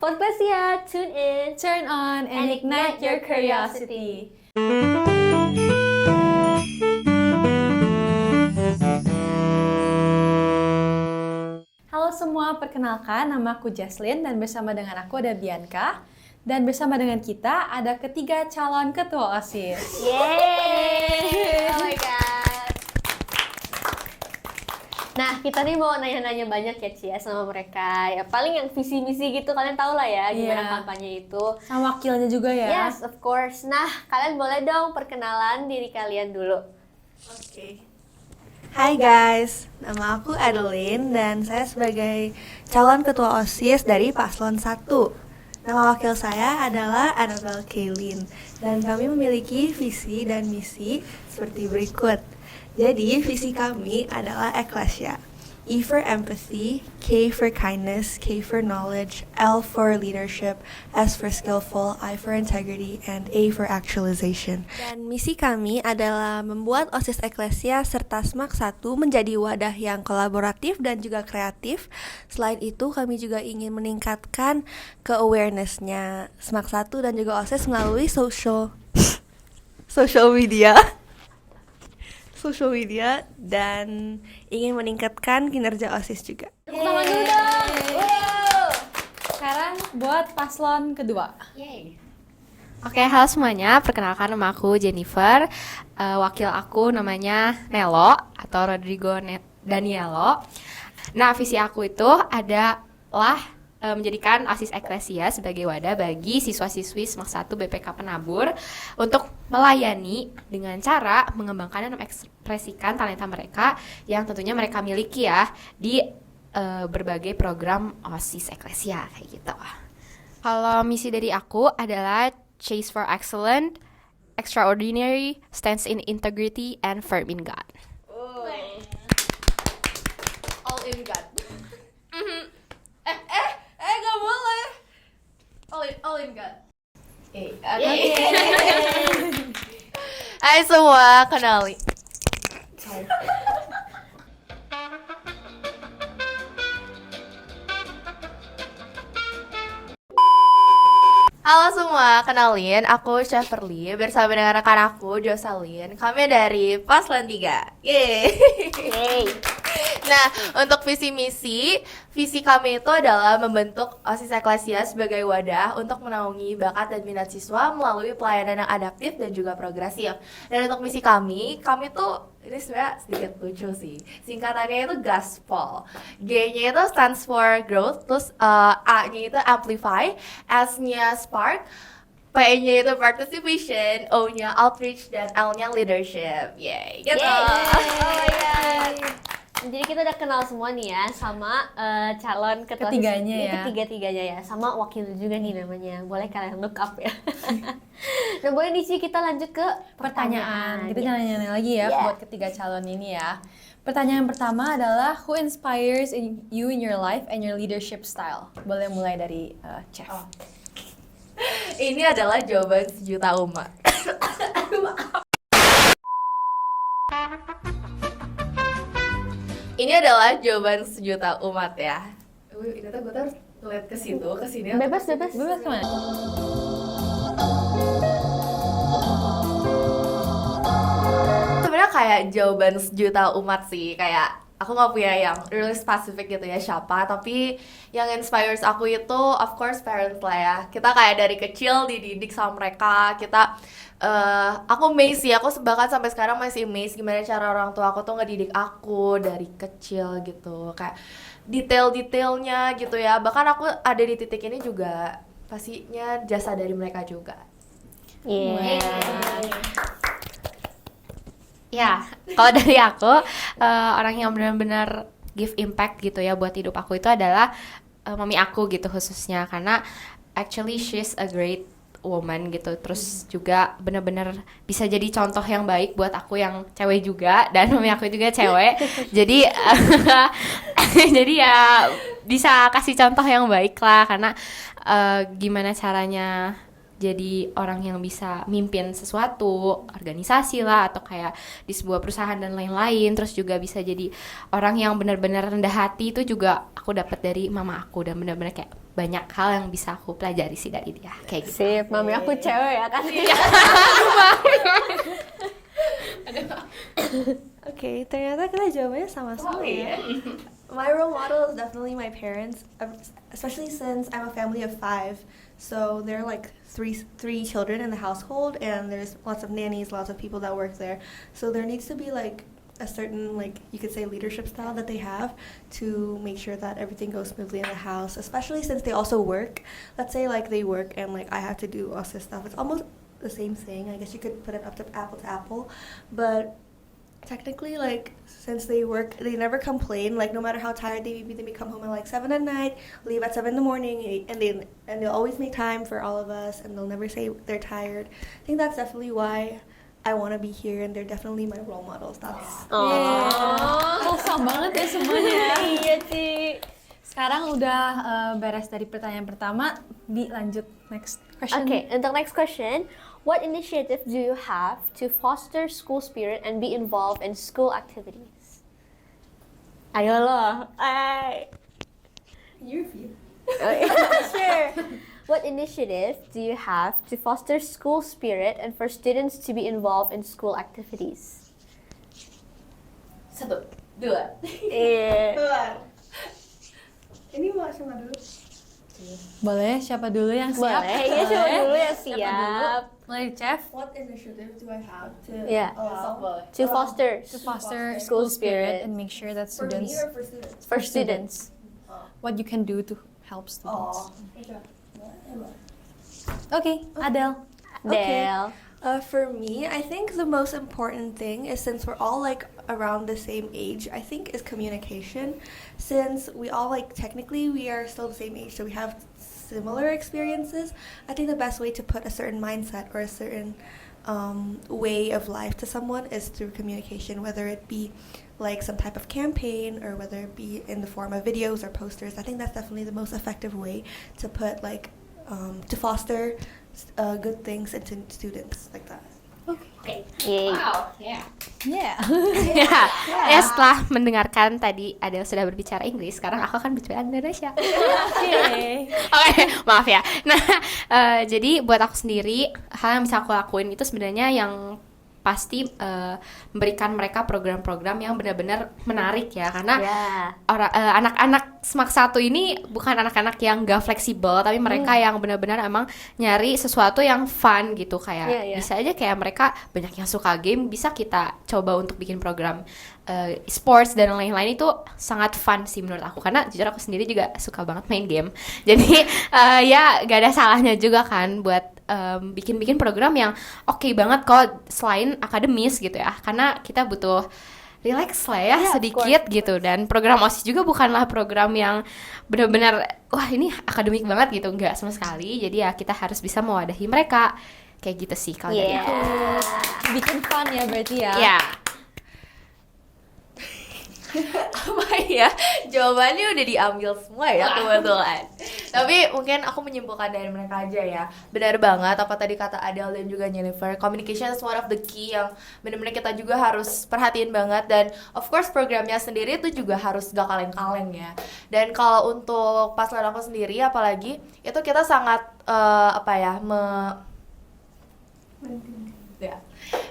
Podcast ya, tune in, Turn on and ignite your curiosity. Halo semua, perkenalkan nama aku Jaslyn dan bersama dengan aku ada Bianca. Dan bersama dengan kita ada ketiga calon ketua OSIS. Yeay! Oh my god. Nah, kita nih mau nanya-nanya banyak ya Cia sama mereka. Ya paling yang visi misi gitu kalian tau lah ya gimana Iya. kampanye itu. Sama wakilnya juga ya. Yes, of course. Nah, kalian boleh dong perkenalan diri kalian dulu. Oke. Hai guys, nama aku Adeline dan saya sebagai calon ketua OSIS dari Paslon 1. Nama wakil saya adalah Annabelle Kaylin dan kami memiliki visi dan misi seperti berikut. Jadi visi kami adalah Ecclesia. E for empathy, K for kindness, K for knowledge, L for leadership, S for skillful, I for integrity, and A for actualization. Dan misi kami adalah membuat OSIS Ecclesia serta SMAK 1 menjadi wadah yang kolaboratif dan juga kreatif. Selain itu, kami juga ingin meningkatkan ke-awareness-nya SMAK 1 dan juga OSIS melalui social dan ingin meningkatkan kinerja OSIS juga. Tepuk tangan dulu dong. Wow. Sekarang buat paslon kedua. Yay. Oke, halo semuanya. Perkenalkan nama aku Jennifer. Wakil aku namanya Nelo atau Rodrigo Danielo. Nah, visi aku itu adalah menjadikan OSIS Ecclesia sebagai wadah bagi siswa-siswi SMAK 1 BPK Penabur untuk melayani dengan cara mengembangkan dan mengekspresikan talenta mereka yang tentunya mereka miliki ya di berbagai program OSIS Ecclesia kayak gitu. Kalau misi dari aku adalah Chase for Excellent, Extraordinary, Stands in Integrity, and Firm in God. All in God. Gak boleh. All in God. Hai semua, kenali. Halo semua, kenalin aku Sheverly bersama dengan rekan aku Jocelyn. Kami dari Paslon 3. Yeay. Yay. Nah, untuk visi kami itu adalah membentuk OSIS Ecclesia sebagai wadah untuk menaungi bakat dan minat siswa melalui pelayanan yang adaptif dan juga progresif. Dan untuk misi kami tuh ini sebenarnya sedikit lucu sih. Singkatannya itu Gaspol. G-nya itu stands for growth, terus A-nya itu amplify, S-nya spark, P-nya itu participation, O-nya outreach, dan L-nya leadership. Yay, gitu. Yay. Oh my god. Jadi kita udah kenal semua nih ya sama calon ketua Ketiganya ini ya. Ketiga-tiganya ya, sama wakil juga nih namanya. Boleh kalian look up ya. Nah, boleh di sini kita lanjut ke Pertanyaan. Kita Ya. nanya lagi ya Yeah. buat ketiga calon ini ya. Pertanyaan pertama adalah who inspires you in your life and your leadership style? Boleh mulai dari Chef. Ini adalah jawaban sejuta umat. Ini adalah jawaban sejuta umat ya. Ini tuh gue harus ngeliat ke situ, ke sini. Bebas. Bebas kemana? Sebenarnya kayak jawaban sejuta umat sih, kayak aku nggak punya yang really specific gitu ya siapa, tapi yang inspires aku itu of course parents lah ya. Kita kayak dari kecil dididik sama mereka, kita aku amazed sih, aku bahkan sampai sekarang masih amazed gimana cara orang tua aku tuh ngedidik aku dari kecil gitu, kayak detail-detailnya gitu ya. Bahkan aku ada di titik ini juga pastinya jasa dari mereka juga. Yeah. Ya, kalau dari aku orang yang benar-benar give impact gitu ya buat hidup aku itu adalah mami aku gitu khususnya, karena actually she's a great woman gitu, terus juga benar-benar bisa jadi contoh yang baik buat aku yang cewek juga, dan mami aku juga cewek. Jadi jadi ya bisa kasih contoh yang baik lah, karena gimana caranya jadi orang yang bisa mimpin sesuatu, organisasi lah, atau kayak di sebuah perusahaan dan lain-lain. Terus juga bisa jadi orang yang benar-benar rendah hati, itu juga aku dapat dari mama aku, dan benar-benar kayak banyak hal yang bisa aku pelajari sih dari dia kayak gitu. Sip, mami aku cewek ya kan. Oke, ternyata kita jawabannya sama-sama ya. My role model is definitely my parents, especially since I'm a family of 5. So there are like three children in the household, and there's lots of nannies, lots of people that work there. So there needs to be like a certain, like you could say, leadership style that they have to make sure that everything goes smoothly in the house, especially since they also work. Let's say like they work and like I have to do all this stuff. It's almost the same thing. I guess you could put it up to apple, but technically, like, since they work, they never complain. Like, no matter how tired they may come home at like 7 at night, leave at 7 in the morning, and they'll always make time for all of us, and they'll never say they're tired. I think that's definitely why I want to be here, and they're definitely my role models. That's Wholesome banget ya semuanya. Iya sih. Sekarang udah beres dari pertanyaan pertama, dilanjut next question. Okay, untuk next question, what initiative do you have to foster school spirit and be involved in school activities? Ayo lo, you feel. Sure. What initiative do you have to foster school spirit and for students to be involved in school activities? 1, 2. Iya. Ini mau sama dulu. Boleh, siapa dulu yang siap? Boleh, ya coba dulu ya Siapa siap. dulu? Mulai Chef. What initiative do I have to Yeah. allow To foster To foster school school spirit spirit. and make sure that for me students, or for students? for students. what you can do to help students. Oh. Okay, Adele. Okay. Del. For me, I think the most important thing is, since we're all like around the same age, I think is communication. Since we all like technically we are still the same age, so we have similar experiences. I think the best way to put a certain mindset or a certain way of life to someone is through communication, whether it be like some type of campaign or whether it be in the form of videos or posters. I think that's definitely the most effective way to put like to foster good things into students like that. Yeay. Yeah. Ya, setelah mendengarkan tadi Adele sudah berbicara Inggris, sekarang aku akan berbicara Indonesia. Oke, maaf ya. Nah, jadi buat aku sendiri, hal yang bisa aku lakuin itu sebenarnya yang pasti memberikan mereka program-program yang benar-benar menarik ya, karena anak-anak SMAK 1 ini bukan anak-anak yang gak fleksibel, tapi mereka yang benar-benar emang nyari sesuatu yang fun gitu, kayak bisa aja kayak mereka banyak yang suka game, bisa kita coba untuk bikin program sports dan lain-lain. Itu sangat fun sih menurut aku, karena jujur aku sendiri juga suka banget main game, jadi ya gak ada salahnya juga kan buat bikin program yang oke banget kok selain akademis gitu ya, karena kita butuh relax lah ya sedikit gitu. Dan program OSIS juga bukanlah program yang benar-benar wah ini akademik banget gitu, enggak sama sekali. Jadi ya kita harus bisa mewadahi mereka kayak gitu sih kalau dari aku. Bikin fun ya berarti ya. Ya. Apa ya, jawabannya udah diambil semua ya kebetulan. Tapi mungkin aku menyimpulkan dari mereka aja ya. Benar banget apa tadi kata Adele dan juga Jennifer, communication is one of the key yang benar-benar kita juga harus perhatiin banget. Dan of course programnya sendiri itu juga harus gak kaleng-kaleng ya. Dan kalau untuk paslon aku sendiri apalagi itu kita sangat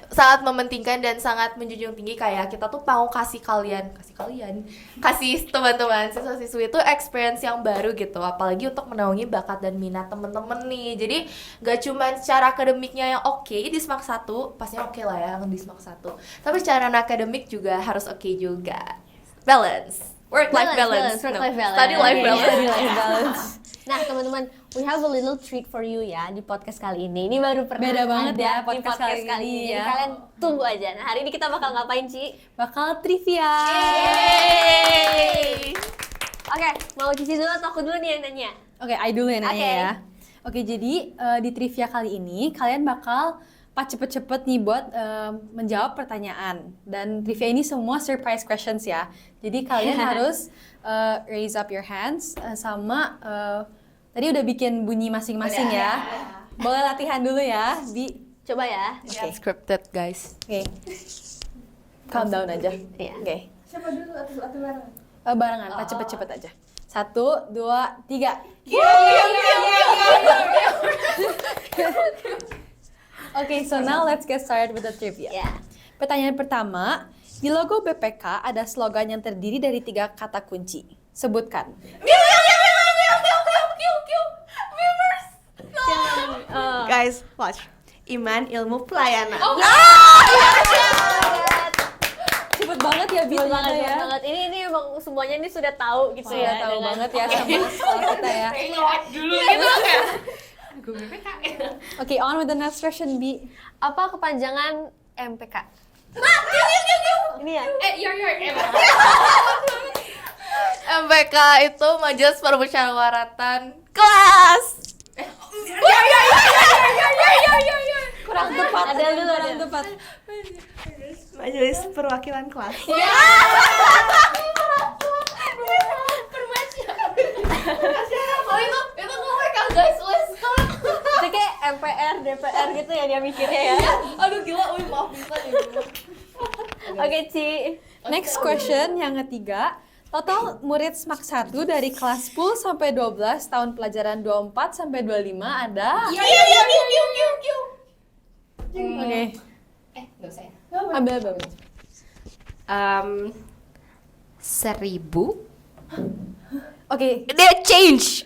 sangat mementingkan dan sangat menjunjung tinggi, kayak kita tuh mau kasih teman-teman siswa-siswi itu experience yang baru gitu, apalagi untuk menaungi bakat dan minat temen-temen nih. Jadi gak cuma secara akademiknya yang oke di SMAK 1, pastinya oke lah ya di SMAK 1, tapi secara akademik juga harus oke juga. Balance, work-life balance. Study life balance. Nah teman-teman, we have a little treat for you ya di podcast kali ini. Ini baru pernah Beda banget ada ya di podcast kali ini Jadi ya. kalian tunggu aja. Nah hari ini kita bakal ngapain Ci? Bakal trivia. Oke, mau Cici dulu atau aku dulu nih yang nanya? Oke, I dulu yang nanya Oke. ya. Oke, jadi di trivia kali ini kalian bakal cepet-cepet nih buat menjawab pertanyaan. Dan trivia ini semua surprise questions ya. Jadi kalian harus raise up your hands sama tadi udah bikin bunyi masing-masing ya. Boleh latihan dulu ya, Bi. Coba ya. Oke. Scripted guys. Oke. Calm down aja. Iya. Oke. Siapa dulu atau barengan? Barengan, cepet-cepet aja. 1, 2, 3. Okay, so now let's get started with the trivia. Yeah. Pertanyaan pertama, di logo BPK ada slogan yang terdiri dari 3 kata kunci. Sebutkan. Guys, watch. Iman, ilmu, pelayanan. Cepet banget ya Betul Bita banget, ya. betul banget. Ini emang semuanya ini sudah tahu gitu Sudah ya. tahu dengan- banget ya sama sekolah kita ya. dulu gitu kan. Okay, on with the next question, B. Apa kepanjangan MPK? Ini ya. MPK itu Majelis Permusyawaratan Kelas. Kurang tepat. Ada dulu, kurang ada. tepat. Majelis perwakilan kelas. Oh itu gue kan guys, Itu kayak MPR, DPR gitu ya dia mikirnya ya. Aduh gila, maaf bisa nih. Oke, Ci. Next question yang ketiga. Total murid SMAK 1 dari kelas 10 sampai 12 tahun pelajaran 24 sampai 25 ada. Oke. Nggak usah ya. Ambil. 1000. Oke. Dia change.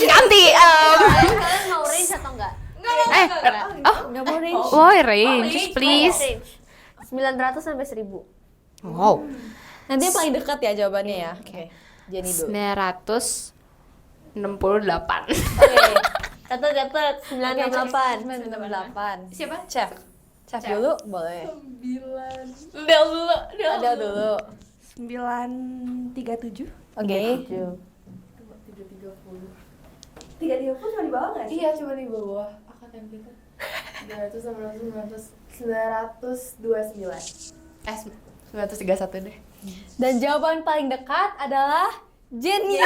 Ganti. Kalian mau range atau enggak? Nggak mau range. Why range, please? Range. 900 sampai 1000. Wow. Nanti yang paling dekat ya jawabannya ya. Oke. Jenny dulu. 968. Oke. Catat 968. 968. Siapa? Chef. Chef dulu boleh. Del dulu. Ada dulu. 937. Oke. 330 cuma di bawah nggak sih? Iya, cuma di bawah angkatan kita. 929. 931 deh. Dan jawaban paling dekat adalah Jenny.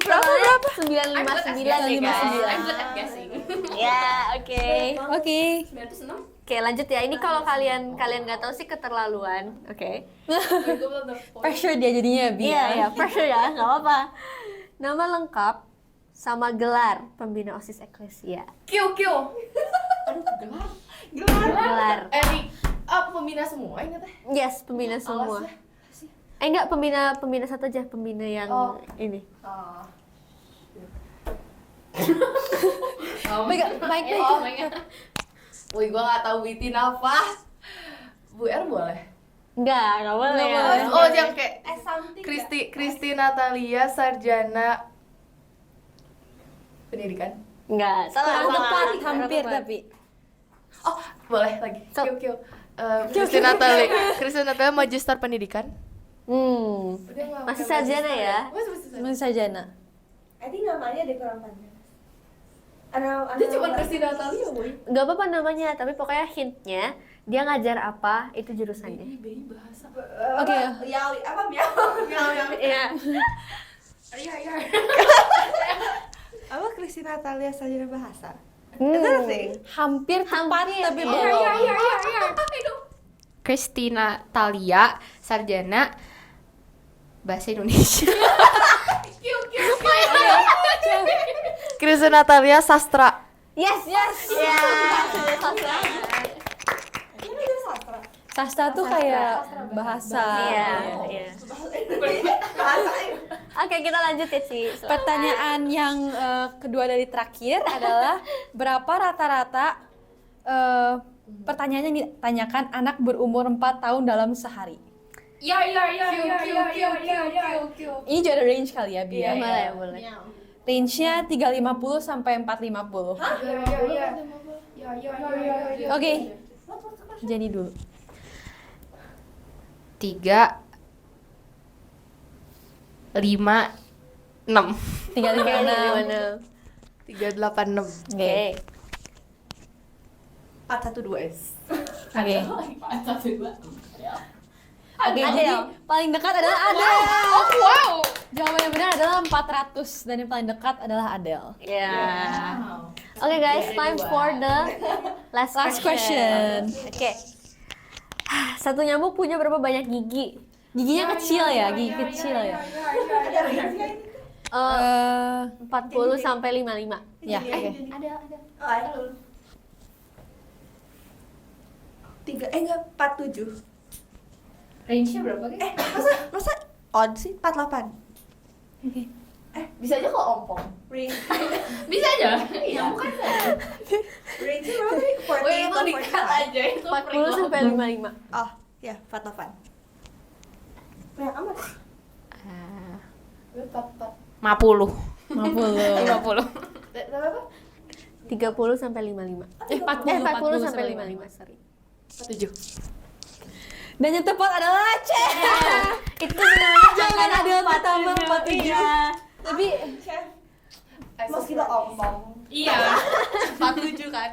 Berapa? 959 ya, guys. I'm good at guessing. Ya, oke. Oke. 906. Oke, lanjut ya. Ini kalau kalian nggak tahu sih keterlaluan. Oke. Pressure dia jadinya Bi. Iya, pressure ya, nggak apa-apa. Nama lengkap sama gelar pembina OSIS Eklesia. Q. Aduh, gelar. Gelar. Pembina semua ingat ya? Yes, pembina semua. Alasnya. Enggak, pembina satu aja, pembina yang ini. Baik. Wih, gua nggak tahu Witin apa. Bu R boleh. Nggak boleh. Nggak ya. boleh. Oh, yang kayak Kristi Natalia Sarjana Pendidikan. Nggak, salah. Kurang tepat, Kurang hampir tepat. tapi. Oh, boleh lagi. So- Q. Kristi Natalia Magister Pendidikan. Udah nggak Masih pakai sarjana magister ya? Masih sarjana. Masih Sajana. I think namanya deh kurang panjang. Dia cuma Kristi Natalia, boy. Nggak apa-apa namanya, tapi pokoknya hintnya dia ngajar apa itu jurusannya. BI bahasa. Oke. Miao. Iya. Iya. Apa Kristi Natalia sarjana bahasa? Hmm. Itu thing. Hampir tepat tapi Iya, belum. Christina Talia, sarjana bahasa Indonesia. Kristi Natalia Sastra. Yes. Ya. Sastra tuh kayak bahasa. Iya. Oke, kita lanjut ya, Ci. Pertanyaan yang kedua dari terakhir adalah berapa rata-rata pertanyaannya ditanyakan anak berumur 4 tahun dalam sehari. Iya. Ini juga ada range kali ya, Bi. ya? Boleh. Range-nya 350 sampai 450. Iya. Oke. Jadi dulu. 3 5 6. 356. 386. Oke. 412S. Oke. Oke, Adele. jadi paling dekat adalah Adele. Oh, wow. Jawaban yang benar adalah 400 dan yang paling dekat adalah Adele. Ya. Oke, guys, time for the last question. Oke. Satu nyamuk punya berapa banyak gigi? Giginya kecil ya, gigi kecil ya. 40 sampai 55. Ya, oke. Oh, ada lu. 47. Range-nya berapa guys? Masa odd sih 48? Oke. Bisa aja kok ompong. Range Bisa aja. Iya, bukan saja. range berapa tadi? 40 Wih, itu atau dikat 45? aja itu. 40 sampai 55. Oh, ya 48. Banyak amat. 50. 50. 50. Berapa? 30 sampai 55. 40 sampai 55, sorry. 7. Dan yang tepat adalah C. Itu namanya Jangan ada yang tambah 47. Tapi Mas kita ompong. Iya. 47 kan.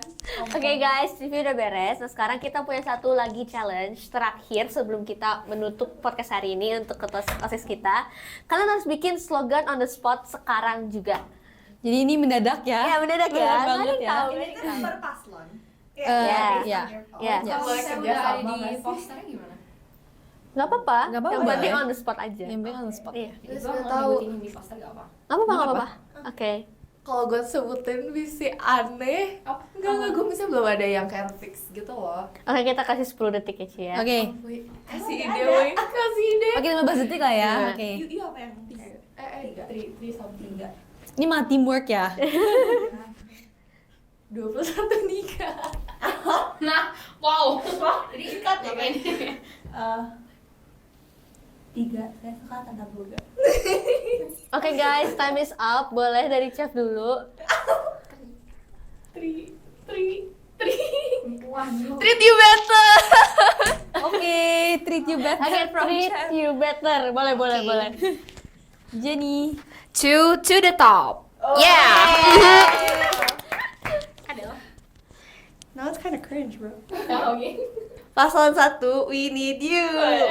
Oke guys, review udah beres. Nah sekarang kita punya satu lagi challenge terakhir sebelum kita menutup podcast hari ini untuk OSIS kita. Kalian harus bikin slogan on the spot sekarang juga. jadi ini mendadak ya. Ya mendadak ya. Mendadak banget Nggak ada ya. tahu. Ini kan per paslon. Ya. Ya. Kalau Yes. saya udah ada di posternya gimana? Nggak apa-apa. Nggak apa-apa. Yang penting on the spot aja. Yang penting on the spot. Iya. Terus Gua gue mau tahu nyebutin di poster gak apa? Nggak apa-apa, nggak apa-apa. Oke. Kalau gue sebutin visi aneh, enggak, gue misalnya belum ada yang kayak fix gitu loh. Oke, kita kasih 10 detik ya, Ci ya. Oke. Wih, kasih ide, woi, kasih ide. Oke, 15 detik lah ya. Iya. Oke. You apa yang 3? Tri something enggak. Ini mah teamwork ya. 21 nikah. Nah, wow. Jadi ikat ya kayaknya. 3. Saya suka tentang boga. Oke guys, time is up. Boleh dari chef dulu. Treat you better. Oke, treat you better Oke, from treat chef. you better. Boleh, boleh, boleh. Jenny. To the top. Yeah. Now it's kind of cringe, bro. Oke. Paslon 1, we need you. Boleh,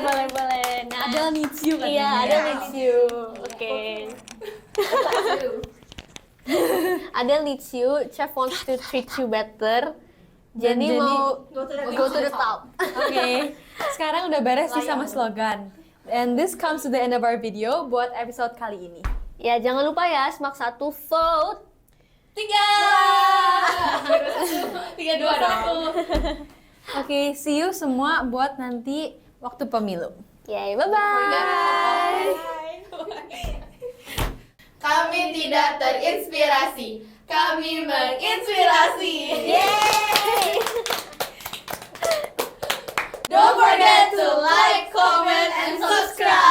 boleh, boleh. Nah, Adele needs you katanya. iya, ada needs you. Oke. Adele needs you. Chef wants to treat you better. Dan Jenny Jenny mau go to the top. Oke, sekarang udah beres nih sama slogan. And this comes to the end of our video buat episode kali ini. Ya, jangan lupa ya, Smak 1 vote. 3, 2, 1. Oke, see you semua buat nanti waktu pemilu. Yay, bye-bye. Kami tidak terinspirasi. Kami menginspirasi. Yay! Don't forget to like, comment, and subscribe.